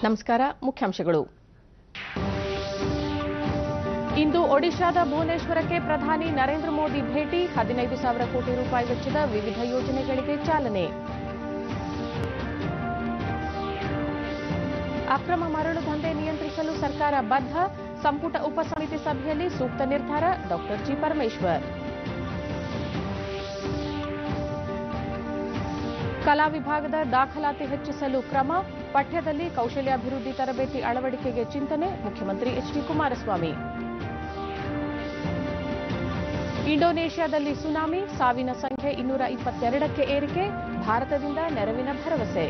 ನಮಸ್ಕಾರ. ಮುಖ್ಯಾಂಶಗಳು. ಇಂದು ಒಡಿಶಾದ ಭುವನೇಶ್ವರಕ್ಕೆ ಪ್ರಧಾನಿ ನರೇಂದ್ರ ಮೋದಿ ಭೇಟಿ. 15,000 ಕೋಟಿ ರೂಪಾಯಿ ವೆಚ್ಚದ ವಿವಿಧ ಯೋಜನೆಗಳಿಗೆ ಚಾಲನೆ. ಅಕ್ರಮ ಮರಳು ದಂಧೆ ನಿಯಂತ್ರಿಸಲು ಸರ್ಕಾರ ಬದ್ಧ. ಸಂಪುಟ ಉಪಸಮಿತಿ ಸಭೆಯಲ್ಲಿ ಸೂಕ್ತ ನಿರ್ಧಾರ. ಡಾ. ಜಿ. ಪರಮೇಶ್ವರ್. ಕಲಾ ವಿಭಾಗದ ದಾಖಲಾತಿ ಹೆಚ್ಚಿಸಲು ಕ್ರಮ. ಪಠ್ಯದಲ್ಲಿ ಕೌಶಲ್ಯಾಭಿವೃದ್ಧಿ ತರಬೇತಿ ಅಳವಡಿಕೆಗೆ ಚಿಂತನೆ. ಮುಖ್ಯಮಂತ್ರಿ ಎಚ್ಡಿ ಕುಮಾರಸ್ವಾಮಿ. ಇಂಡೋನೇಷ್ಯಾದಲ್ಲಿ ಸುನಾಮಿ. ಸಾವಿನ ಸಂಖ್ಯೆ 222ಕ್ಕೆ ಏರಿಕೆ. ಭಾರತದಿಂದ ನೆರವಿನ ಭರವಸೆ.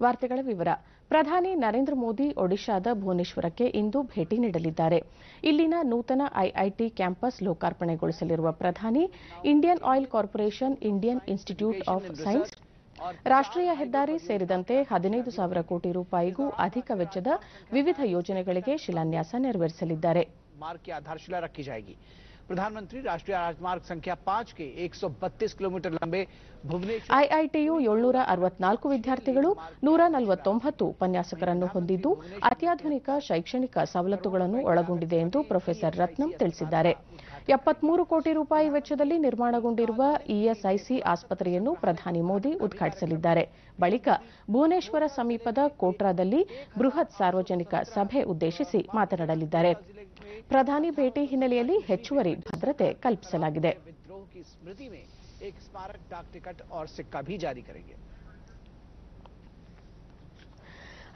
ವಾರ್ತೆಗಳ ವಿವರ. ಪ್ರಧಾನಿ ನರೇಂದ್ರ ಮೋದಿ ಒಡಿಶಾದ ಭುವನೇಶ್ವರಕ್ಕೆ ಇಂದು ಭೇಟಿ ನೀಡಲಿದ್ದಾರೆ. ಇಲ್ಲಿನ ನೂತನ ಐಐಟಿ ಕ್ಯಾಂಪಸ್ ಲೋಕಾರ್ಪಣೆಗೊಳಿಸಲಿರುವ ಪ್ರಧಾನಿ Indian oil corporation, Indian institute of science, ರಾಷ್ಟ್ರೀಯ ಹೆದ್ದಾರಿ ಸೇರಿದಂತೆ 15,000 ಕೋಟಿ ರೂಪಾಯಿಗೂ ಅಧಿಕ ವೆಚ್ಚದ ವಿವಿಧ ಯೋಜನೆಗಳಿಗೆ ಶಿಲಾನ್ಯಾಸ ನೆರವೇರಿಸಲಿದ್ದಾರೆ. प्रधानमंत्री राष्ट्रीय राजमार्ग संख्या 5 के 132 किलोमीटर लंबे भुवनेश्वर ಐಐಟಿಯು 764 ವಿದ್ಯಾರ್ಥಿಗಳು, 149 ಉಪನ್ಯಾಸಕರನ್ನು ಹೊಂದಿದ್ದು ಅತ್ಯಾಧುನಿಕ ಶೈಕ್ಷಣಿಕ ಸವಲತ್ತುಗಳನ್ನು ಒಳಗೊಂಡಿದೆ ಎಂದು ಪ್ರೊಫೆಸರ್ ರತ್ನಂ ತಿಳಿಸಿದ್ದಾರೆ. 73 ಕೋಟಿ ರೂಪಾಯಿ ವೆಚ್ಚದಲ್ಲಿ ನಿರ್ಮಾಣಗೊಂಡಿರುವ ಇಎಸ್ಐಸಿ ಆಸ್ಪತ್ರೆಯನ್ನು ಪ್ರಧಾನಿ ಮೋದಿ ಉದ್ಘಾಟಿಸಲಿದ್ದಾರೆ. ಬಳಿಕ ಭುವನೇಶ್ವರ ಸಮೀಪದ ಕೋಟ್ರಾದಲ್ಲಿ ಬೃಹತ್ ಸಾರ್ವಜನಿಕ ಸಭೆ ಉದ್ದೇಶಿಸಿ ಮಾತನಾಡಲಿದ್ದಾರೆ. ಪ್ರಧಾನಿ ಭೇಟಿ ಹಿನ್ನೆಲೆಯಲ್ಲಿ ಹೆಚ್ಚುವರಿ ಭದ್ರತೆ ಕಲ್ಪಿಸಲಾಗಿದೆ.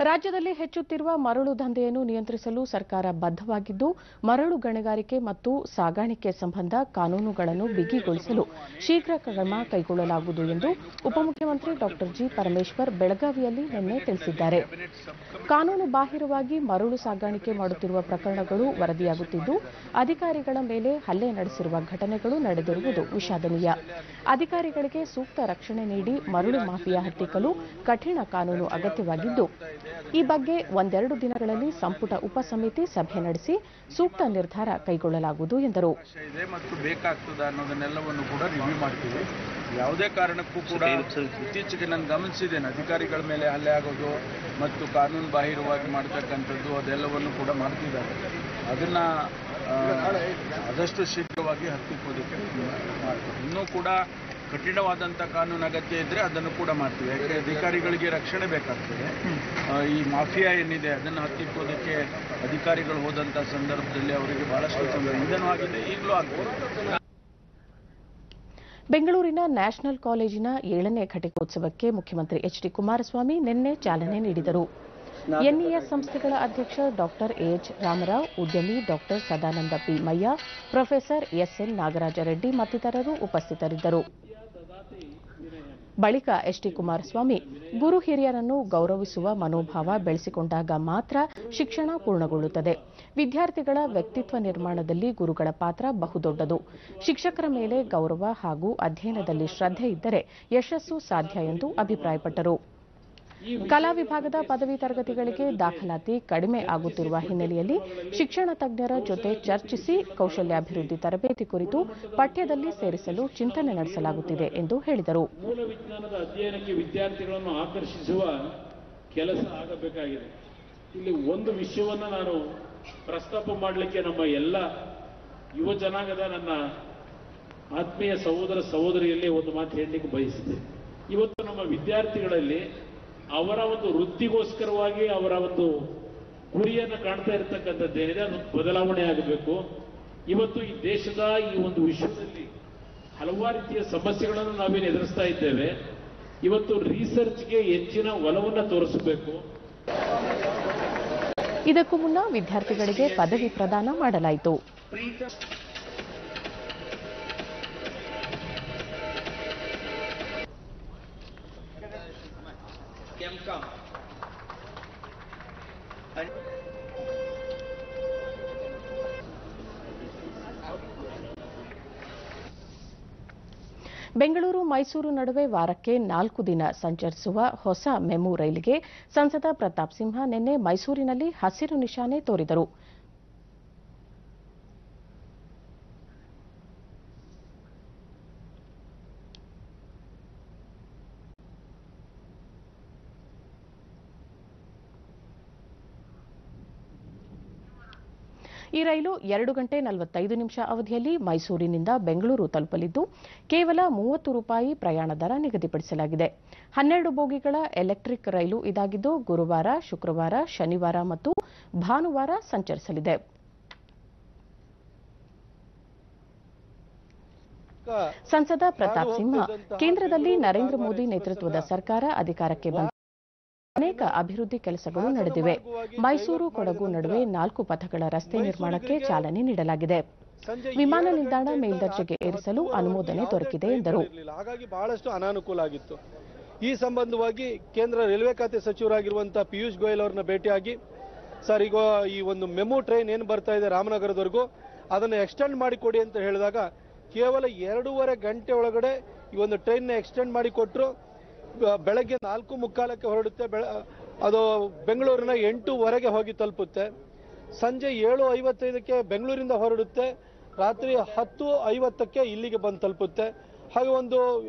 ರಾಜ್ಯದಲ್ಲಿ ಹೆಚ್ಚುತ್ತಿರುವ ಮರಳು ದಂಧೆಯನ್ನು ನಿಯಂತ್ರಿಸಲು ಸರ್ಕಾರ ಬದ್ಧವಾಗಿದ್ದು, ಮರಳು ಗಣಿಗಾರಿಕೆ ಮತ್ತು ಸಾಗಾಣಿಕೆ ಸಂಬಂಧ ಕಾನೂನುಗಳನ್ನು ಬಿಗಿಗೊಳಿಸಲು ಶೀಘ್ರ ಕ್ರಮ ಕೈಗೊಳ್ಳಲಾಗುವುದು ಎಂದು ಉಪಮುಖ್ಯಮಂತ್ರಿ ಡಾ. ಜಿ. ಪರಮೇಶ್ವರ್ ಬೆಳಗಾವಿಯಲ್ಲಿ ನಿನ್ನೆ ತಿಳಿಸಿದ್ದಾರೆ. ಕಾನೂನು ಬಾಹಿರವಾಗಿ ಮರಳು ಸಾಗಾಣಿಕೆ ಮಾಡುತ್ತಿರುವ ಪ್ರಕರಣಗಳು ವರದಿಯಾಗುತ್ತಿದ್ದು, ಅಧಿಕಾರಿಗಳ ಮೇಲೆ ಹಲ್ಲೆ ನಡೆಸಿರುವ ಘಟನೆಗಳು ನಡೆದಿರುವುದು ವಿಷಾದನೀಯ. ಅಧಿಕಾರಿಗಳಿಗೆ ಸೂಕ್ತ ರಕ್ಷಣೆ ನೀಡಿ ಮರಳು ಮಾಫಿಯಾ ಹತ್ತಿಕ್ಕಲು ಕಠಿಣ ಕಾನೂನು ಅಗತ್ಯವಾಗಿದ್ದು, ಈ ಬಗ್ಗೆ ಒಂದೆರಡು ದಿನಗಳಲ್ಲಿ ಸಂಪುಟ ಉಪಸಮಿತಿ ಸಭೆ ನಡೆಸಿ ಸೂಕ್ತ ನಿರ್ಧಾರ ಕೈಗೊಳ್ಳಲಾಗುವುದು ಎಂದರು. ಮತ್ತು ಬೇಕಾಗ್ತದ ಅನ್ನೋದನ್ನೆಲ್ಲವನ್ನು ಕೂಡ ರಿವ್ಯೂ ಮಾಡ್ತೀವಿ. ಯಾವುದೇ ಕಾರಣಕ್ಕೂ ಕೂಡ ಇತ್ತೀಚೆಗೆ ನಾನು ಗಮನಿಸಿದ್ದೇನೆ, ಅಧಿಕಾರಿಗಳ ಮೇಲೆ ಹಲ್ಲೆ ಆಗೋದು ಮತ್ತು ಕಾನೂನು ಬಾಹಿರವಾಗಿ ಮಾಡತಕ್ಕಂಥದ್ದು ಅದೆಲ್ಲವನ್ನು ಕೂಡ ಮಾಡ್ತಿದ್ದಾರೆ. ಅದನ್ನ ಆದಷ್ಟು ಶೀಘ್ರವಾಗಿ ಹತ್ತಿಕ್ಕೋದಕ್ಕೆ ಮಾಡ್ತೀವಿ. ಇನ್ನೂ ಕೂಡ ಕಠಿಣವಾದಂಥ ಕಾನೂನು ಅಗತ್ಯ ಇದ್ದರೆ ಅದನ್ನು ಕೂಡ ಮಾಡ್ತೀವಿ. ಯಾಕೆ ಅಧಿಕಾರಿಗಳಿಗೆ ರಕ್ಷಣೆ ಬೇಕಾಗ್ತದೆ. ಈ ಮಾಫಿಯಾ ಏನಿದೆ ಅದನ್ನು ಹತ್ತಿಕ್ಕೋದಕ್ಕೆ ಅಧಿಕಾರಿಗಳು ಹೋದಂಥ ಸಂದರ್ಭದಲ್ಲಿ ಅವರಿಗೆ ಬಹಳಷ್ಟು ತೊಂದರೆ ಆಗಿದೆ, ಈಗಲೂ ಆಗ್ತದೆ. ಬೆಂಗಳೂರಿನ ನ್ಯಾಷನಲ್ ಕಾಲೇಜಿನ 7ನೇ ಘಟಿಕೋತ್ಸವಕ್ಕೆ ಮುಖ್ಯಮಂತ್ರಿ ಎಚ್ಡಿ ಕುಮಾರಸ್ವಾಮಿ ನಿನ್ನೆ ಚಾಲನೆ ನೀಡಿದರು. ಎನ್ಇಎಸ್ ಸಂಸ್ಥೆಗಳ ಅಧ್ಯಕ್ಷ ಡಾ. ಎಎಚ್ ರಾಮರಾವ್, ಉದ್ಯಮಿ ಡಾ. Sadananda P Mayya, professor S N Nagarajareddy ಮತ್ತಿತರರು ಉಪಸ್ಥಿತರಿದ್ದರು. ಬಳಿಕ ಎಚ್ಡಿ ಕುಮಾರಸ್ವಾಮಿ, ಗುರು ಹಿರಿಯರನ್ನು ಗೌರವಿಸುವ ಮನೋಭಾವ ಬೆಳೆಸಿಕೊಂಡಾಗ ಮಾತ್ರ ಶಿಕ್ಷಣ ಪೂರ್ಣಗೊಳ್ಳುತ್ತದೆ. ವಿದ್ಯಾರ್ಥಿಗಳ ವ್ಯಕ್ತಿತ್ವ ನಿರ್ಮಾಣದಲ್ಲಿ ಗುರುಗಳ ಪಾತ್ರ ಬಹುದೊಡ್ಡದು. ಶಿಕ್ಷಕರ ಮೇಲೆ ಗೌರವ ಹಾಗೂ ಅಧ್ಯಯನದಲ್ಲಿ ಶ್ರದ್ಧೆ ಇದ್ದರೆ ಯಶಸ್ಸು ಸಾಧ್ಯ ಎಂದು ಅಭಿಪ್ರಾಯಪಟ್ಟರು. ಕಲಾ ವಿಭಾಗದ ಪದವಿ ತರಗತಿಗಳಿಗೆ ದಾಖಲಾತಿ ಕಡಿಮೆ ಆಗುತ್ತಿರುವ ಹಿನ್ನೆಲೆಯಲ್ಲಿ ಶಿಕ್ಷಣ ತಜ್ಞರ ಜೊತೆ ಚರ್ಚಿಸಿ ಕೌಶಲ್ಯಾಭಿವೃದ್ಧಿ ತರಬೇತಿ ಕುರಿತು ಪಠ್ಯದಲ್ಲಿ ಸೇರಿಸಲು ಚಿಂತನೆ ನಡೆಸಲಾಗುತ್ತಿದೆ ಎಂದು ಹೇಳಿದರು. ಮೂಲ ವಿಜ್ಞಾನದ ಅಧ್ಯಯನಕ್ಕೆ ವಿದ್ಯಾರ್ಥಿಗಳನ್ನು ಆಕರ್ಷಿಸುವ ಕೆಲಸ ಆಗಬೇಕಾಗಿದೆ. ಇಲ್ಲಿ ಒಂದು ವಿಷಯವನ್ನು ನಾನು ಪ್ರಸ್ತಾಪ ಮಾಡಲಿಕ್ಕೆ ನಮ್ಮ ಎಲ್ಲ ಯುವ ಜನಾಂಗದ ನನ್ನ ಆತ್ಮೀಯ ಸಹೋದರ ಸಹೋದರಿಯಲ್ಲಿ ಒಂದು ಮಾತು ಹೇಳಲಿಕ್ಕೆ ಬಯಸಿದೆ. ಇವತ್ತು ನಮ್ಮ ವಿದ್ಯಾರ್ಥಿಗಳಲ್ಲಿ ಅವರ ಒಂದು ವೃತ್ತಿಗೋಸ್ಕರವಾಗಿ ಅವರ ಒಂದು ಗುರಿಯನ್ನು ಕಾಣ್ತಾ ಇರತಕ್ಕಂಥದ್ದೇನಿದೆ ಅದು ಬದಲಾವಣೆ ಆಗಬೇಕು. ಇವತ್ತು ಈ ದೇಶದ ಈ ಒಂದು ವಿಶ್ವದಲ್ಲಿ ಹಲವಾರು ರೀತಿಯ ಸಮಸ್ಯೆಗಳನ್ನು ನಾವೇನು ಎದುರಿಸ್ತಾ ಇದ್ದೇವೆ. ಇವತ್ತು ರಿಸರ್ಚ್ಗೆ ಹೆಚ್ಚಿನ ಒಲವನ್ನು ತೋರಿಸಬೇಕು. ಇದಕ್ಕೂ ಮುನ್ನ ವಿದ್ಯಾರ್ಥಿಗಳಿಗೆ ಪದವಿ ಪ್ರದಾನ ಮಾಡಲಾಯಿತು. ಬೆಂಗಳೂರು ಮೈಸೂರು ನಡುವೆ ವಾರಕ್ಕೆ 4 ದಿನ ಸಂಚರಿಸುವ ಹೊಸ ಮೆಮು ರೈಲಿಗೆ ಸಂಸದ ಪ್ರತಾಪ್ ಸಿಂಹ ನಿನ್ನೆ ಮೈಸೂರಿನಲ್ಲಿ ಹಸಿರು ನಿಶಾನೆ ತೋರಿದರು. ಈ ರೈಲು 2 ಗಂಟೆ 45 ನಿಮಿಷ ಅವಧಿಯಲ್ಲಿ ಮೈಸೂರಿನಿಂದ ಬೆಂಗಳೂರು ತಲುಪಲಿದ್ದು ಕೇವಲ ₹30 ಪ್ರಯಾಣ ದರ ನಿಗದಿಪಡಿಸಲಾಗಿದೆ. 12 ಬೋಗಿಗಳ ಎಲೆಕ್ಟ್ರಿಕ್ ರೈಲು ಇದಾಗಿದ್ದು ಗುರುವಾರ, ಶುಕ್ರವಾರ, ಶನಿವಾರ ಮತ್ತು ಭಾನುವಾರ ಸಂಚರಿಸಲಿದೆ. ಸಂಸದ ಪ್ರತಾಪ್ ಸಿಂಹ, ಕೇಂದ್ರದಲ್ಲಿ ನರೇಂದ್ರ ಮೋದಿ ನೇತೃತ್ವದ ಸರ್ಕಾರ ಅಧಿಕಾರಕ್ಕೆ ಬಂದ ಅನೇಕ ಅಭಿವೃದ್ಧಿ ಕೆಲಸಗಳು ನಡೆದಿವೆ. ಮೈಸೂರು ಕೊಡಗು ನಡುವೆ 4 ಪಥಗಳ ರಸ್ತೆ ನಿರ್ಮಾಣಕ್ಕೆ ಚಾಲನೆ ನೀಡಲಾಗಿದೆ. ವಿಮಾನ ನಿಲ್ದಾಣ ಮೇಲ್ದರ್ಜೆಗೆ ಏರಿಸಲು ಅನುಮೋದನೆ ದೊರಕಿದೆ ಎಂದರು. ಹಾಗಾಗಿ ಬಹಳಷ್ಟು ಅನಾನುಕೂಲ ಆಗಿತ್ತು. ಈ ಸಂಬಂಧವಾಗಿ ಕೇಂದ್ರ ರೈಲ್ವೆ ಖಾತೆ ಸಚಿವರಾಗಿರುವಂತಹ ಪಿಯೂಷ್ ಗೋಯಲ್ ಅವರನ್ನ ಭೇಟಿಯಾಗಿ, ಸರ್ ಈಗ ಈ ಒಂದು ಮೆಮು ಟ್ರೈನ್ ಏನು ಬರ್ತಾ ಇದೆ ರಾಮನಗರದವರೆಗೂ ಅದನ್ನು ಎಕ್ಸ್ಟೆಂಡ್ ಮಾಡಿಕೊಡಿ ಅಂತ ಹೇಳಿದಾಗ ಕೇವಲ 2.5 ಗಂಟೆ ಒಳಗಡೆ ಈ ಒಂದು ಟ್ರೈನ್ ಎಕ್ಸ್ಟೆಂಡ್ ಮಾಡಿಕೊಟ್ರು. ಬೆಳಗ್ಗೆ 4:45 ಹೊರಡುತ್ತೆ, ಅದು ಬೆಂಗಳೂರಿನ 8:00 ಹೋಗಿ ತಲುಪುತ್ತೆ. ಸಂಜೆ 7:55 ಬೆಂಗಳೂರಿಂದ ಹೊರಡುತ್ತೆ, ರಾತ್ರಿ 10:50 ಇಲ್ಲಿಗೆ ಬಂದು ತಲುಪುತ್ತೆ. ಹಾಗೆ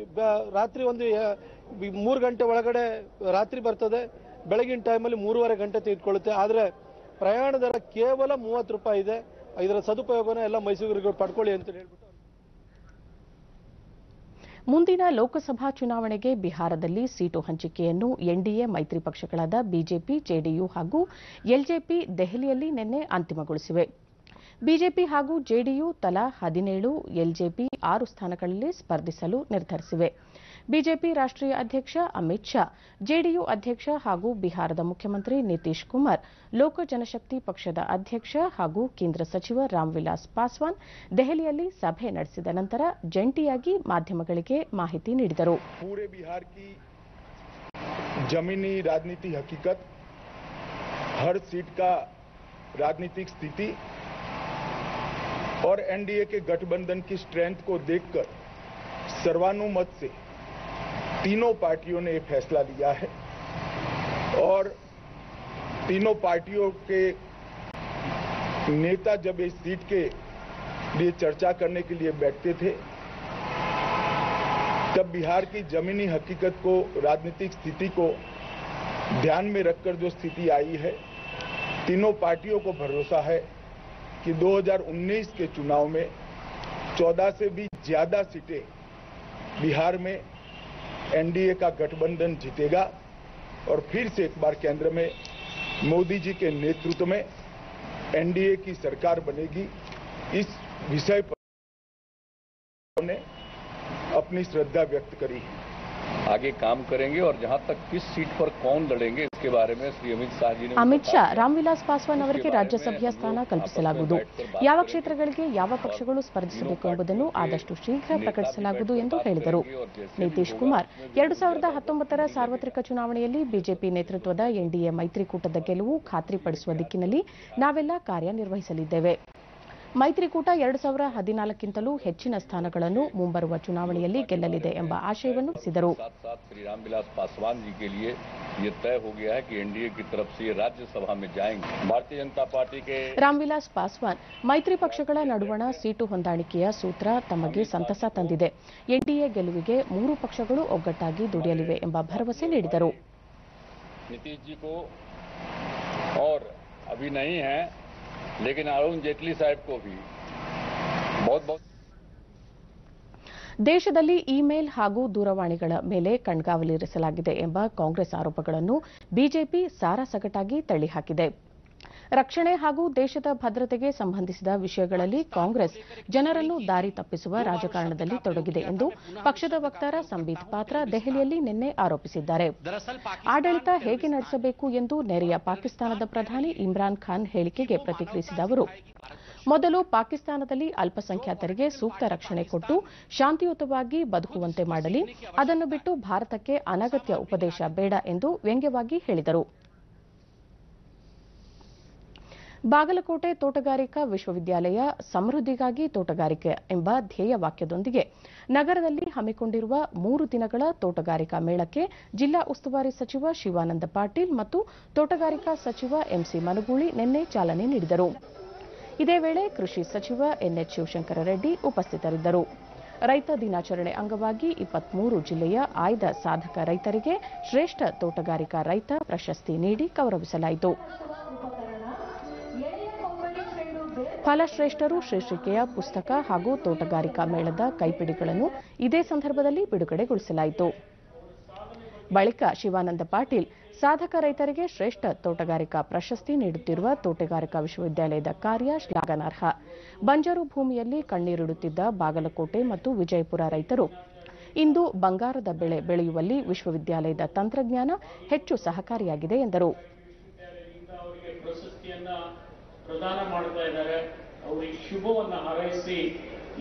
ರಾತ್ರಿ 3 ಗಂಟೆ ಒಳಗಡೆ ರಾತ್ರಿ ಬರ್ತದೆ. ಬೆಳಗಿನ ಟೈಮಲ್ಲಿ 3.5 ಗಂಟೆ ತೆಗೆದುಕೊಳ್ಳುತ್ತೆ. ಆದರೆ ಪ್ರಯಾಣ ದರ ಕೇವಲ ₹30 ಇದೆ. ಇದರ ಸದುಪಯೋಗನ ಎಲ್ಲ ಮೈಸೂರಿಗೆ ಪಡ್ಕೊಳ್ಳಿ ಅಂತ ಹೇಳ್ಬಿಟ್ಟು. ಮುಂದಿನ ಲೋಕಸಭಾ ಚುನಾವಣೆಗೆ ಬಿಹಾರದಲ್ಲಿ ಸೀಟು ಹಂಚಿಕೆಯನ್ನು ಎನ್ಡಿಎ ಮೈತ್ರಿ ಪಕ್ಷಗಳಾದ ಬಿಜೆಪಿ, ಜೆಡಿಯು ಹಾಗೂ ಎಲ್ಜೆಪಿ ದೆಹಲಿಯಲ್ಲಿ ನಿನ್ನೆ ಅಂತಿಮಗೊಳಿಸಿವೆ. ಬಿಜೆಪಿ ಹಾಗೂ ಜೆಡಿಯು ತಲಾ 17, ಎಲ್ಜೆಪಿ 6 ಸ್ಥಾನಗಳಲ್ಲಿ ಸ್ಪರ್ಧಿಸಲು ನಿರ್ಧರಿಸಿವೆ. ಬಿಜೆಪಿ ರಾಷ್ಟ್ರೀಯ ಅಧ್ಯಕ್ಷ ಅಮಿತ್ ಶಾ, ಜೆಡಿಯು ಅಧ್ಯಕ್ಷ ಹಾಗೂ ಬಿಹಾರದ ಮುಖ್ಯಮಂತ್ರಿ ನಿತೀಶ್ ಕುಮಾರ್, ಲೋಕ ಜನಶಕ್ತಿ ಪಕ್ಷದ ಅಧ್ಯಕ್ಷ ಹಾಗೂ ಕೇಂದ್ರ ಸಚಿವ ರಾಮ್ವಿಲಾಸ್ ಪಾಸ್ವಾನ್ ದೆಹಲಿಯಲ್ಲಿ ಸಭೆ ನಡೆಸಿದ ನಂತರ ಜಂಟಿಯಾಗಿ ಮಾಧ್ಯಮಗಳಿಗೆ ಮಾಹಿತಿ ನೀಡಿದರು. पूरे बिहार की जमीनी राजनीति हकीकत, हर सीट का राजनीतिक स्थिति और एनडीए के गठबंधन की स्ट्रेंथ को देखकर सर्वानुमत से तीनों पार्टियों ने फैसला लिया है और तीनों पार्टियों के नेता जब इस सीट के लिए चर्चा करने के लिए बैठते थे तब बिहार की जमीनी हकीकत को, राजनीतिक स्थिति को ध्यान में रखकर जो स्थिति आई है, तीनों पार्टियों को भरोसा है कि 2019 के चुनाव में 14 से भी ज्यादा सीटें बिहार में एनडीए का गठबंधन जीतेगा और फिर से एक बार केंद्र में मोदी जी के नेतृत्व में एनडीए की सरकार बनेगी. इस विषय पर उन्होंने अपनी श्रद्धा व्यक्त करी है. आगे काम करेंगे और जहां तक किस सीट पर कौन लड़ेंगे इसके बारे में श्री अमित शाह जी ने ಅಮಿತ್ ಶಾ, ರಾಮ್ವಿಲಾಸ್ ಪಾಸ್ವಾನ್ ಅವರಿಗೆ ರಾಜ್ಯಸಭೆಯ ಸ್ಥಾನ ಕಲ್ಪಿಸಲಾಗುವುದು. ಯಾವ ಕ್ಷೇತ್ರಗಳಿಗೆ ಯಾವ ಪಕ್ಷಗಳು ಸ್ಪರ್ಧಿಸಬೇಕು ಎಂಬುದನ್ನು ಆದಷ್ಟು ಶೀಘ್ರ ಪ್ರಕಟಿಸಲಾಗುವುದು ಎಂದು ಹೇಳಿದರು. ನಿತೀಶ್ ಕುಮಾರ್, 2019ರ ಸಾರ್ವತ್ರಿಕ ಚುನಾವಣೆಯಲ್ಲಿ ಬಿಜೆಪಿ ನೇತೃತ್ವದ ಎನ್ಡಿಎ ಮೈತ್ರಿಕೂಟದ ಗೆಲುವು ಖಾತ್ರಿಪಡಿಸುವ ದಿಕ್ಕಿನಲ್ಲಿ ನಾವೆಲ್ಲ ಕಾರ್ಯನಿರ್ವಹಿಸಲಿದ್ದೇವೆ. ಮೈತ್ರಿಕೂಟ 2014ಕ್ಕಿಂತಲೂ ಹೆಚ್ಚಿನ ಸ್ಥಾನಗಳನ್ನು ಮುಂಬರುವ ಚುನಾವಣೆಯಲ್ಲಿ ಗೆಲ್ಲಲಿದೆ ಎಂಬ ಆಶಯವನ್ನು ತಿಳಿಸಿದರು. श्री रामविलास पासवान जी के लिए ये तय हो गया है कि एनडीए की तरफ से ये राज्यसभा में जाएंगे. भारतीय जनता पार्टी के ರಾಮ್ವಿಲಾಸ್ ಪಾಸ್ವಾನ್, ಮೈತ್ರಿ ಪಕ್ಷಗಳ ನಡುವಣ ಸೀಟು ಹೊಂದಾಣಿಕೆಯ ಸೂತ್ರ ತಮಗೆ ಸಂತಸ ತಂದಿದೆ. ಎನ್ಡಿಎ ಗೆಲುವಿಗೆ 3 ಪಕ್ಷಗಳು ಒಗ್ಗಟ್ಟಾಗಿ ದುಡಿಯಲಿವೆ ಎಂಬ ಭರವಸೆ ನೀಡಿದರು. नीतीश जी को और अभी नहीं है लेकिन अरुण जेटली साहब को भी बहुत बहुत ದೇಶದಲ್ಲಿ ಇಮೇಲ್ ಹಾಗೂ ದೂರವಾಣಿಗಳ ಮೇಲೆ ಕಣ್ಗಾವಲಿರಿಸಲಾಗಿದೆ ಎಂಬ ಕಾಂಗ್ರೆಸ್ ಆರೋಪಗಳನ್ನು ಬಿಜೆಪಿ ಸಾರಾಸಗಟಾಗಿ ತಳ್ಳಿಹಾಕಿದೆ. ರಕ್ಷಣೆ ಹಾಗೂ ದೇಶದ ಭದ್ರತೆಗೆ ಸಂಬಂಧಿಸಿದ ವಿಷಯಗಳಲ್ಲಿ ಕಾಂಗ್ರೆಸ್ ಜನರನ್ನು ದಾರಿ ತಪ್ಪಿಸುವ ರಾಜಕಾರಣದಲ್ಲಿ ತೊಡಗಿದೆ ಎಂದು ಪಕ್ಷದ ವಕ್ತಾರ ಸಂಬಿತ್ ಪಾತ್ರ ದೆಹಲಿಯಲ್ಲಿ ನಿನ್ನೆ ಆರೋಪಿಸಿದ್ದಾರೆ. ಆಡಳಿತ ಹೇಗೆ ನಡೆಸಬೇಕು ಎಂದು ನೆರೆಯ ಪಾಕಿಸ್ತಾನದ ಪ್ರಧಾನಿ ಇಮ್ರಾನ್ ಖಾನ್ ಹೇಳಿಕೆಗೆ ಪ್ರತಿಕ್ರಿಯಿಸಿದ ಅವರು, ಮೊದಲು ಪಾಕಿಸ್ತಾನದಲ್ಲಿ ಅಲ್ಪಸಂಖ್ಯಾತರಿಗೆ ಸೂಕ್ತ ರಕ್ಷಣೆ ಕೊಟ್ಟು ಶಾಂತಿಯುತವಾಗಿ ಬದುಕುವಂತೆ ಮಾಡಲಿ, ಅದನ್ನು ಬಿಟ್ಟು ಭಾರತಕ್ಕೆ ಅನಗತ್ಯ ಉಪದೇಶ ಬೇಡ ಎಂದು ವ್ಯಂಗ್ಯವಾಗಿ ಹೇಳಿದರು. ಬಾಗಲಕೋಟೆ ತೋಟಗಾರಿಕಾ ವಿಶ್ವವಿದ್ಯಾಲಯ ಸಮೃದ್ಧಿಗಾಗಿ ತೋಟಗಾರಿಕೆ ಎಂಬ ಧ್ಯೇಯ ವಾಕ್ಯದೊಂದಿಗೆ ನಗರದಲ್ಲಿ ಹಮ್ಮಿಕೊಂಡಿರುವ 3 ದಿನಗಳ ತೋಟಗಾರಿಕಾ ಮೇಳಕ್ಕೆ ಜಿಲ್ಲಾ ಉಸ್ತುವಾರಿ ಸಚಿವ ಶಿವಾನಂದ ಪಾಟೀಲ್ ಮತ್ತು ತೋಟಗಾರಿಕಾ ಸಚಿವ ಎಂಸಿ ಮನಗೂಳಿ ನಿನ್ನೆ ಚಾಲನೆ ನೀಡಿದರು. ಇದೇ ವೇಳೆ ಕೃಷಿ ಸಚಿವ ಎನ್ಎಚ್ ಶಿವಶಂಕರ ರೆಡ್ಡಿ ಉಪಸ್ಥಿತರಿದ್ದರು. ರೈತ ದಿನಾಚರಣೆ ಅಂಗವಾಗಿ 23 ಜಿಲ್ಲೆಯ ಆಯ್ದ ಸಾಧಕ ರೈತರಿಗೆ ಶ್ರೇಷ್ಠ ತೋಟಗಾರಿಕಾ ರೈತ ಪ್ರಶಸ್ತಿ ನೀಡಿ ಗೌರವಿಸಲಾಯಿತು. ಫಲಶ್ರೇಷ್ಠರು ಶೀರ್ಷಿಕೆಯ ಪುಸ್ತಕ ಹಾಗೂ ತೋಟಗಾರಿಕಾ ಮೇಳದ ಕೈಪಿಡಿಗಳನ್ನು ಇದೇ ಸಂದರ್ಭದಲ್ಲಿ ಬಿಡುಗಡೆಗೊಳಿಸಲಾಯಿತು. ಬಳಿಕ ಶಿವಾನಂದ ಪಾಟೀಲ್ ಸಾಧಕ ರೈತರಿಗೆ ಶ್ರೇಷ್ಠ ತೋಟಗಾರಿಕಾ ಪ್ರಶಸ್ತಿ ನೀಡುತ್ತಿರುವ ತೋಟಗಾರಿಕಾ ವಿಶ್ವವಿದ್ಯಾಲಯದ ಕಾರ್ಯ ಶ್ಲಾಘನಾರ್ಹ. ಬಂಜರು ಭೂಮಿಯಲ್ಲಿ ಕಣ್ಣೀರಿಡುತ್ತಿದ್ದ ಬಾಗಲಕೋಟೆ ಮತ್ತು ವಿಜಯಪುರ ರೈತರು ಇಂದು ಬಂಗಾರದ ಬೆಳೆ ಬೆಳೆಯುವಲ್ಲಿ ವಿಶ್ವವಿದ್ಯಾಲಯದ ತಂತ್ರಜ್ಞಾನ ಹೆಚ್ಚು ಸಹಕಾರಿಯಾಗಿದೆ ಎಂದರು. ಪ್ರಶಸ್ತಿಯನ್ನ ಪ್ರದಾನ ಮಾಡ್ತಾ ಇದ್ದಾರೆ. ಅವರಿಗೆ ಶುಭವನ್ನ ಹಾರೈಸಿ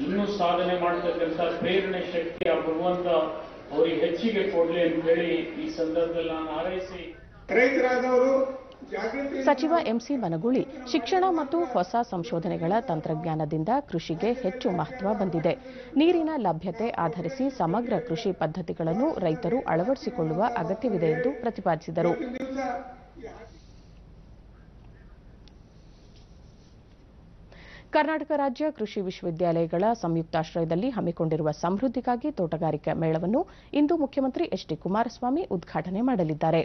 ಇನ್ನೂ ಸಾಧನೆ ಮಾಡತಕ್ಕಂಥ ಪ್ರೇರಣೆ ಶಕ್ತಿ ಆ ಭಗವಂತ ಅವರಿಗೆ ಹೆಚ್ಚಿಗೆ ಕೊಡ್ಲಿ ಅಂತ ಹೇಳಿ ಈ ಸಂದರ್ಭದಲ್ಲಿ ನಾನು ಹಾರೈಸಿ ರೈತರಾದವರು ಸಚಿವ ಎಂಸಿ ಮನಗೂಳಿ ಶಿಕ್ಷಣ ಮತ್ತು ಹೊಸ ಸಂಶೋಧನೆಗಳ ತಂತ್ರಜ್ಞಾನದಿಂದ ಕೃಷಿಗೆ ಹೆಚ್ಚು ಮಹತ್ವ ಬಂದಿದೆ. ನೀರಿನ ಲಭ್ಯತೆ ಆಧರಿಸಿ ಸಮಗ್ರ ಕೃಷಿ ಪದ್ಧತಿಗಳನ್ನು ರೈತರು ಅಳವಡಿಸಿಕೊಳ್ಳುವ ಅಗತ್ಯವಿದೆ ಎಂದು ಪ್ರತಿಪಾದಿಸಿದರು. ಕರ್ನಾಟಕ ರಾಜ್ಯ ಕೃಷಿ ವಿಶ್ವವಿದ್ಯಾಲಯಗಳ ಸಂಯುಕ್ತಾಶ್ರಯದಲ್ಲಿ ಹಮ್ಮಿಕೊಂಡಿರುವ ಸಮೃದ್ಧಿಗಾಗಿ ತೋಟಗಾರಿಕಾ ಮೇಳವನ್ನು ಇಂದು ಮುಖ್ಯಮಂತ್ರಿ ಎಚ್ಡಿ ಕುಮಾರಸ್ವಾಮಿ ಉದ್ಘಾಟನೆ ಮಾಡಲಿದ್ದಾರೆ.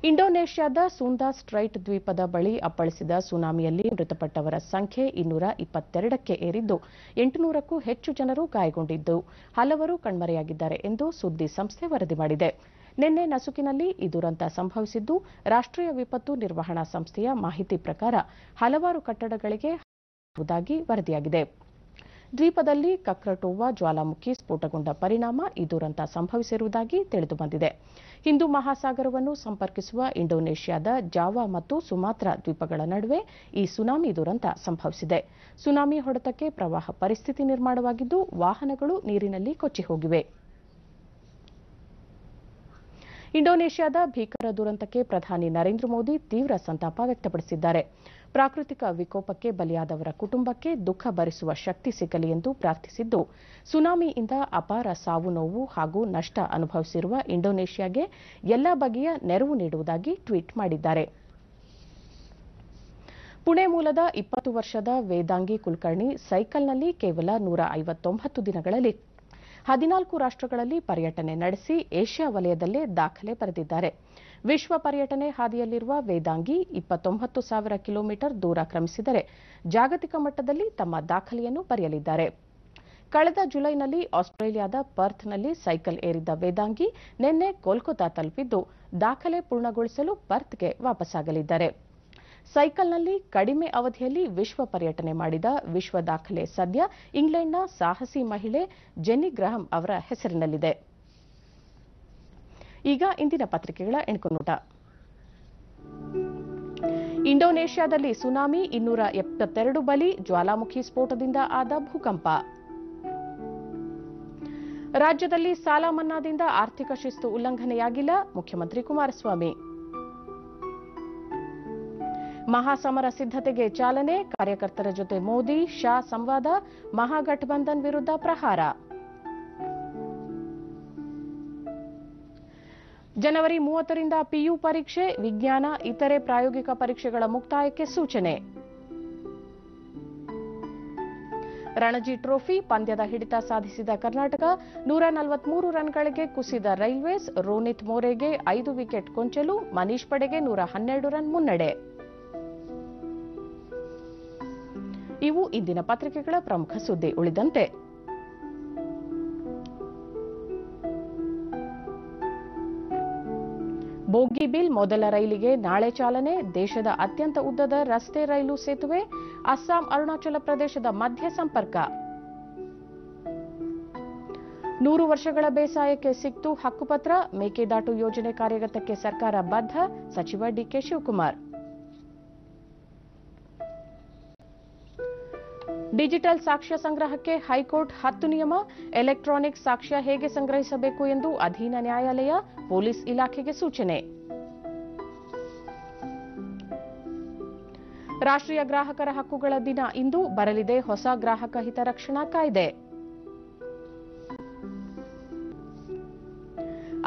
ಇಂಡೋನೇಷ್ಯಾದ ಸೂಂದಾ ಸ್ಟ್ರೈಟ್ ದ್ವೀಪದ ಬಳಿ ಅಪ್ಪಳಿಸಿದ ಸುನಾಮಿಯಲ್ಲಿ ಮೃತಪಟ್ಟವರ ಸಂಖ್ಯೆ 222ಕ್ಕೆ ಏರಿದ್ದು 800ಕ್ಕೂ ಹೆಚ್ಚು ಜನರು ಗಾಯಗೊಂಡಿದ್ದು ಹಲವರು ಕಣ್ಮರೆಯಾಗಿದ್ದಾರೆ ಎಂದು ಸುದ್ದಿ ಸಂಸ್ಥೆ ವರದಿ ಮಾಡಿದೆ. ನಿನ್ನೆ ನಸುಕಿನಲ್ಲಿ ಈ ದುರಂತ ಸಂಭವಿಸಿದ್ದು ರಾಷ್ಟ್ರೀಯ ವಿಪತ್ತು ನಿರ್ವಹಣಾ ಸಂಸ್ಥೆಯ ಮಾಹಿತಿ ಪ್ರಕಾರ ಹಲವಾರು ಕಟ್ಟಡಗಳಿಗೆ ಹಾನಿಯಾಗಿರುವುದಾಗಿ ವರದಿಯಾಗಿದೆ. ದ್ವೀಪದಲ್ಲಿ ಕಕ್ರಟೋವಾ ಜ್ವಾಲಾಮುಖಿ ಸ್ಫೋಟಗೊಂಡ ಪರಿಣಾಮ ಈ ದುರಂತ ಸಂಭವಿಸಿರುವುದಾಗಿ ತಿಳಿದುಬಂದಿದೆ. ಹಿಂದೂ ಮಹಾಸಾಗರವನ್ನು ಸಂಪರ್ಕಿಸುವ ಇಂಡೋನೇಷ್ಯಾದ ಜಾವಾ ಮತ್ತು ಸುಮಾತ್ರಾ ದ್ವೀಪಗಳ ನಡುವೆ ಈ ಸುನಾಮಿ ದುರಂತ ಸಂಭವಿಸಿದೆ. ಸುನಾಮಿ ಹೊಡೆತಕ್ಕೆ ಪ್ರವಾಹ ಪರಿಸ್ಥಿತಿ ನಿರ್ಮಾಣವಾಗಿದ್ದು ವಾಹನಗಳು ನೀರಿನಲ್ಲಿ ಕೊಚ್ಚಿ ಹೋಗಿವೆ. ಇಂಡೋನೇಷ್ಯಾದ ಭೀಕರ ದುರಂತಕ್ಕೆ ಪ್ರಧಾನಿ ನರೇಂದ್ರ ಮೋದಿ ತೀವ್ರ ಸಂತಾಪ ವ್ಯಕ್ತಪಡಿಸಿದ್ದಾರೆ. ಪ್ರಾಕೃತಿಕ ವಿಕೋಪಕ್ಕೆ ಬಲಿಯಾದವರ ಕುಟುಂಬಕ್ಕೆ ದುಃಖ ಭರಿಸುವ ಶಕ್ತಿ ಸಿಗಲಿ ಎಂದು ಪ್ರಾರ್ಥಿಸಿದ್ದು, ಸುನಾಮಿಯಿಂದ ಅಪಾರ ಸಾವು ನೋವು ಹಾಗೂ ನಷ್ಟ ಅನುಭವಿಸಿರುವ ಇಂಡೋನೇಷ್ಯಾಗೆ ಎಲ್ಲಾ ಬಗೆಯ ನೆರವು ನೀಡುವುದಾಗಿ ಟ್ವೀಟ್ ಮಾಡಿದ್ದಾರೆ. ಪುಣೆ ಮೂಲದ 20 ವರ್ಷದ ವೇದಾಂಗಿ ಕುಲಕರ್ಣಿ ಸೈಕಲ್ನಲ್ಲಿ ಕೇವಲ 159 ದಿನಗಳಲ್ಲಿ 14 ರಾಷ್ಟ್ರಗಳಲ್ಲಿ ಪರ್ಯಟನೆ ನಡೆಸಿ ಏಷ್ಯಾ ವಲಯದಲ್ಲೇ ದಾಖಲೆ ಬರೆದಿದ್ದಾರೆ. ವಿಶ್ವ ಪರ್ಯಟನೆ ಹಾದಿಯಲ್ಲಿರುವ ವೇದಾಂಗಿ 29,000 ಕಿಲೋಮೀಟರ್ ದೂರ ಕ್ರಮಿಸಿದರೆ ಜಾಗತಿಕ ಮಟ್ಟದಲ್ಲಿ ತಮ್ಮ ದಾಖಲೆಯನ್ನು ಬರೆಯಲಿದ್ದಾರೆ. ಕಳೆದ ಜುಲೈನಲ್ಲಿ ಆಸ್ಟ್ರೇಲಿಯಾದ ಪರ್ತ್ನಲ್ಲಿ ಸೈಕಲ್ ಏರಿದ್ದ ವೇದಾಂಗಿ ನಿನ್ನೆ ಕೋಲ್ಕತಾ ತಲುಪಿದ್ದು ದಾಖಲೆ ಪೂರ್ಣಗೊಳಿಸಲು ಪರ್ತ್ಗೆ ವಾಪಸ್ಸಾಗಲಿದ್ದಾರೆ. ಸೈಕಲ್ನಲ್ಲಿ ಕಡಿಮೆ ಅವಧಿಯಲ್ಲಿ ವಿಶ್ವ ಪರ್ಯಟನೆ ಮಾಡಿದ ವಿಶ್ವ ದಾಖಲೆ ಸದ್ಯ ಇಂಗ್ಲೆಂಡ್ನ ಸಾಹಸಿ ಮಹಿಳೆ ಜೆನ್ನಿ ಗ್ರಹಂ ಅವರ ಹೆಸರಿನಲ್ಲಿದೆ. ಈಗ ಇಂದಿನ ಪತ್ರಿಕೆಗಳ ಎಣುಕುನೋಟ. ಇಂಡೋನೇಷ್ಯಾದಲ್ಲಿ ಸುನಾಮಿ 272 ಬಲಿ, ಜ್ವಾಲಾಮುಖಿ ಸ್ಫೋಟದಿಂದ ಆದ ಭೂಕಂಪ. ರಾಜ್ಯದಲ್ಲಿ ಸಾಲ ಮನ್ನಾದಿಂದ ಆರ್ಥಿಕ ಶಿಸ್ತು ಉಲ್ಲಂಘನೆಯಾಗಿಲ್ಲ, ಮುಖ್ಯಮಂತ್ರಿ ಕುಮಾರಸ್ವಾಮಿ. ಮಹಾಸಮರ ಸಿದ್ಧತೆಗೆ ಚಾಲನೆ, ಕಾರ್ಯಕರ್ತರ ಜೊತೆ ಮೋದಿ ಶಾ ಸಂವಾದ, ಮಹಾಗಠಬಂಧನ್ ವಿರುದ್ಧ ಪ್ರಹಾರ. ಜನವರಿ 30ರಿಂದ ಪಿಯು ಪರೀಕ್ಷೆ, ವಿಜ್ಞಾನ ಇತರೆ ಪ್ರಾಯೋಗಿಕ ಪರೀಕ್ಷೆಗಳ ಮುಕ್ತಾಯಕ್ಕೆ ಸೂಚನೆ. ರಣಜಿ ಟ್ರೋಫಿ ಪಂದ್ಯದ ಹಿಡಿತ ಸಾಧಿಸಿದ ಕರ್ನಾಟಕ, 143 ರನ್ಗಳಿಗೆ ಕುಸಿದ ರೈಲ್ವೇಸ್, ರೋನಿತ್ ಮೋರೆಗೆ 5 ವಿಕೆಟ್ ಕೊಂಚಲು, ಮನೀಶ್ ಪಡೆಗೆ 112 ರನ್ ಮುನ್ನಡೆ. ಇವು ಇಂದಿನ ಪತ್ರಿಕೆಗಳ ಪ್ರಮುಖ ಸುದ್ದಿ. ಉಳಿದಂತೆ ಬೋಗಿಬಿಲ್ ಮೊದಲ ರೈಲಿಗೆ ನಾಳೆ ಚಾಲನೆ, ದೇಶದ ಅತ್ಯಂತ ಉದ್ದದ ರಸ್ತೆ ರೈಲು ಸೇತುವೆ, ಅಸ್ಸಾಂ ಅರುಣಾಚಲ ಪ್ರದೇಶದ ಮಧ್ಯ ಸಂಪರ್ಕ. 100 ವರ್ಷಗಳ ಬೇಸಾಯಕ್ಕೆ ಸಿಕ್ತು ಹಕ್ಕುಪತ್ರ, ಮೇಕೆದಾಟು ಯೋಜನೆ ಕಾರ್ಯಗತಕ್ಕೆ ಸರ್ಕಾರ ಬದ್ಧ, ಸಚಿವ ಡಿಕೆ ಶಿವಕುಮಾರ್. ಡಿಜಿಟಲ್ ಸಾಕ್ಷ್ಯ ಸಂಗ್ರಹಕ್ಕೆ ಹೈಕೋರ್ಟ್ 10 ನಿಯಮ, ಎಲೆಕ್ಟ್ರಾನಿಕ್ ಸಾಕ್ಷ್ಯ ಹೇಗೆ ಸಂಗ್ರಹಿಸಬೇಕು ಎಂದು ಅಧೀನ ನ್ಯಾಯಾಲಯ, ಪೊಲೀಸ್ ಇಲಾಖೆಗೆ ಸೂಚನೆ. ರಾಷ್ಟ್ರೀಯ ಗ್ರಾಹಕರ ಹಕ್ಕುಗಳ ದಿನ ಇಂದು, ಬರಲಿದೆ ಹೊಸ ಗ್ರಾಹಕ ಹಿತರಕ್ಷಣಾ ಕಾಯ್ದೆ.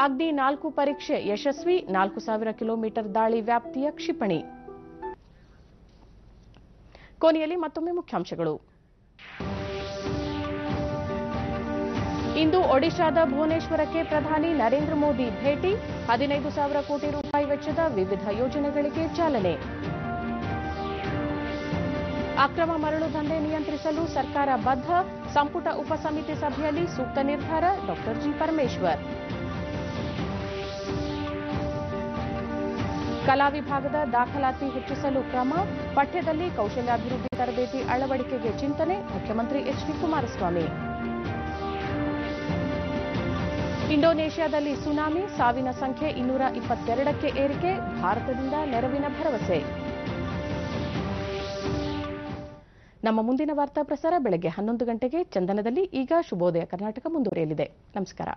ಅಗ್ನಿ 4 ಪರೀಕ್ಷೆ ಯಶಸ್ವಿ, 4000 ಕಿಲೋಮೀಟರ್ ದಾಳಿ ವ್ಯಾಪ್ತಿಯ ಕ್ಷಿಪಣಿ. ಕೊನೆಯಲ್ಲಿ ಮತ್ತೊಮ್ಮೆ ಮುಖ್ಯಾಂಶಗಳು. ಇಂದು ಒಡಿಶಾದ ಭುವನೇಶ್ವರಕ್ಕೆ ಪ್ರಧಾನಿ ನರೇಂದ್ರ ಮೋದಿ ಭೇಟಿ, 15,000 ಕೋಟಿ ರೂಪಾಯಿ ವೆಚ್ಚದ ವಿವಿಧ ಯೋಜನೆಗಳಿಗೆ ಚಾಲನೆ. ಅಕ್ರಮ ಮರಳು ದಂಧೆ ನಿಯಂತ್ರಿಸಲು ಸರ್ಕಾರ ಬದ್ಧ, ಸಂಪುಟ ಉಪಸಮಿತಿ ಸಭೆಯಲ್ಲಿ ಸೂಕ್ತ ನಿರ್ಧಾರ ಡಾ ಜಿ ಪರಮೇಶ್ವರ್. ಕಲಾ ವಿಭಾಗದ ದಾಖಲಾತಿ ಹೆಚ್ಚಿಸಲು ಕ್ರಮ, ಪಠ್ಯದಲ್ಲಿ ಕೌಶಲ್ಯಾಭಿವೃದ್ಧಿ ತರಬೇತಿ ಅಳವಡಿಕೆಗೆ ಚಿಂತನೆ ಮುಖ್ಯಮಂತ್ರಿ ಎಚ್ಡಿ ಕುಮಾರಸ್ವಾಮಿ. ಇಂಡೋನೇಷ್ಯಾದಲ್ಲಿ ಸುನಾಮಿ, ಸಾವಿನ ಸಂಖ್ಯೆ 222ಕ್ಕೆ ಏರಿಕೆ, ಭಾರತದಿಂದ ನೆರವಿನ ಭರವಸೆ. ನಮ್ಮ ಮುಂದಿನ ವಾರ್ತಾ ಪ್ರಸಾರ ಬೆಳಗ್ಗೆ 11 ಗಂಟೆಗೆ. ಚಂದನದಲ್ಲಿ ಈಗ ಶುಭೋದಯ ಕರ್ನಾಟಕ ಮುಂದುವರಿಯಲಿದೆ. ನಮಸ್ಕಾರ.